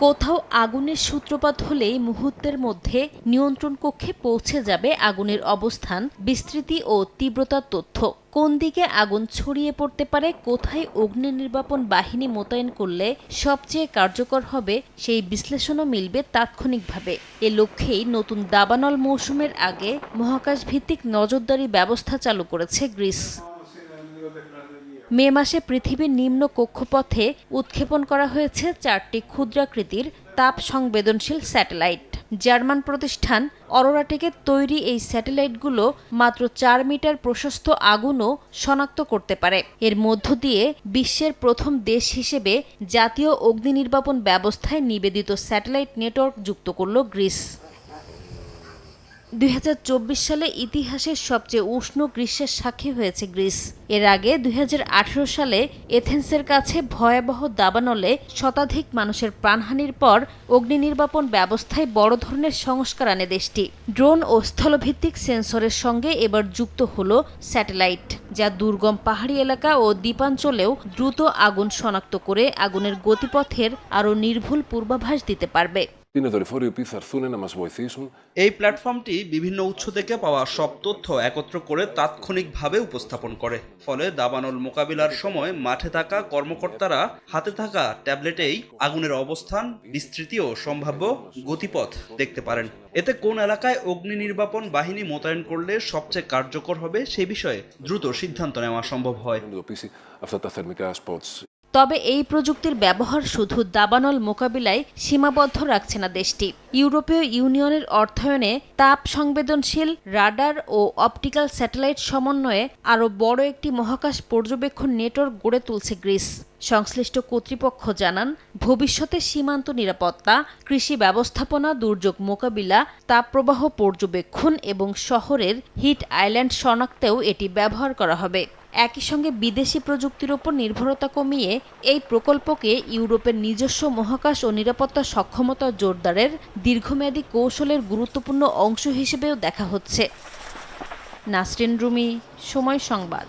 কোথাও আগুনের সূত্রপাত হলেই মুহূর্তের মধ্যে নিয়ন্ত্রণ কক্ষে পৌঁছে যাবে আগুনের অবস্থান, বিস্তৃতি ও তীব্রতার তথ্য। কোন দিকে আগুন ছড়িয়ে পড়তে পারে, কোথায় অগ্নি নির্বাপন বাহিনী মোতায়েন করলে সবচেয়ে কার্যকর হবে, সেই বিশ্লেষণও মিলবে তাৎক্ষণিকভাবে। এ লক্ষ্যেই নতুন দাবানল মৌসুমের আগে মহাকাশ ভিত্তিক নজরদারি ব্যবস্থা চালু করেছে গ্রিস। মে মাসে পৃথিবীর নিম্ন কক্ষপথে উৎক্ষেপণ করা হয়েছে 4টি ক্ষুদ্রাকৃতির তাপ সংবেদনশীল স্যাটেলাইট। জার্মান প্রতিষ্ঠান অরোরাটেকের তৈরি এই স্যাটেলাইটগুলো মাত্র 4 মিটার প্রশস্ত আগুনও শনাক্ত করতে পারে। এর মধ্য দিয়ে বিশ্বের প্রথম দেশ হিসেবে জাতীয় অগ্নি নির্বাপন ব্যবস্থায় নিবেদিত স্যাটেলাইট নেটওয়ার্ক যুক্ত করল গ্রিস। 2024 সালে ইতিহাসের সবচেয়ে উষ্ণ গ্রীষ্মের সাক্ষী হয়েছে গ্রিস। এর আগে 2018 সালে এথেন্সের কাছে ভয়াবহ দাবানলে শতাধিক মানুষের প্রাণহানির পর অগ্নি নির্বাপন ব্যবস্থায় বড় ধরনের সংস্কার আনে দেশটি। ড্রোন ও স্থলভিত্তিক সেন্সরের সঙ্গে এবার যুক্ত হলো স্যাটেলাইট, যা দুর্গম পাহাড়ি এলাকা ও দ্বীপাঞ্চলেও দ্রুত আগুন শনাক্ত করে আগুনের গতিপথের আরও নির্ভুল পূর্বাভাস দিতে পারবে। এই প্ল্যাটফর্মটি বিভিন্ন উৎস থেকে পাওয়া সব তথ্য একত্র করে তাৎক্ষণিকভাবে উপস্থাপন করে। ফলে দাবানল মোকাবিলার সময় মাঠে থাকা কর্মকর্তারা হাতে থাকা ট্যাবলেটেই আগুনের অবস্থান, বিস্তৃতি ও সম্ভাব্য গতিপথ দেখতে পারেন। এতে কোন এলাকায় অগ্নি নির্বাপন বাহিনী মোতায়েন করলে সবচেয়ে কার্যকর হবে সেই বিষয়ে দ্রুত সিদ্ধান্ত নেওয়া সম্ভব হয়। তবে এই প্রযুক্তির ব্যবহার শুধু দাবানল মোকাবিলায় সীমাবদ্ধ রাখছে না দেশটি। ইউরোপীয় ইউনিয়নের অর্থায়নে তাপ সংবেদনশীল রাডার ও অপটিক্যাল স্যাটেলাইট সমন্বয়ে আরও বড় একটি মহাকাশ পর্যবেক্ষণ নেটওয়ার্ক গড়ে তুলছে গ্রিস। সংশ্লিষ্ট কর্তৃপক্ষ জানান, ভবিষ্যতে সীমান্ত নিরাপত্তা, কৃষি ব্যবস্থাপনা, দুর্যোগ মোকাবিলা, তাপপ্রবাহ পর্যবেক্ষণ এবং শহরের হিট আইল্যান্ড শনাক্তেও এটি ব্যবহার করা হবে। একই সঙ্গে বিদেশি প্রযুক্তির ওপর নির্ভরতা কমিয়ে এই প্রকল্পকে ইউরোপের নিজস্ব মহাকাশ ও নিরাপত্তা সক্ষমতা জোরদারের দীর্ঘমেয়াদী কৌশলের গুরুত্বপূর্ণ অংশ হিসেবেও দেখা হচ্ছে। নাসরিন রুমি, সময় সংবাদ।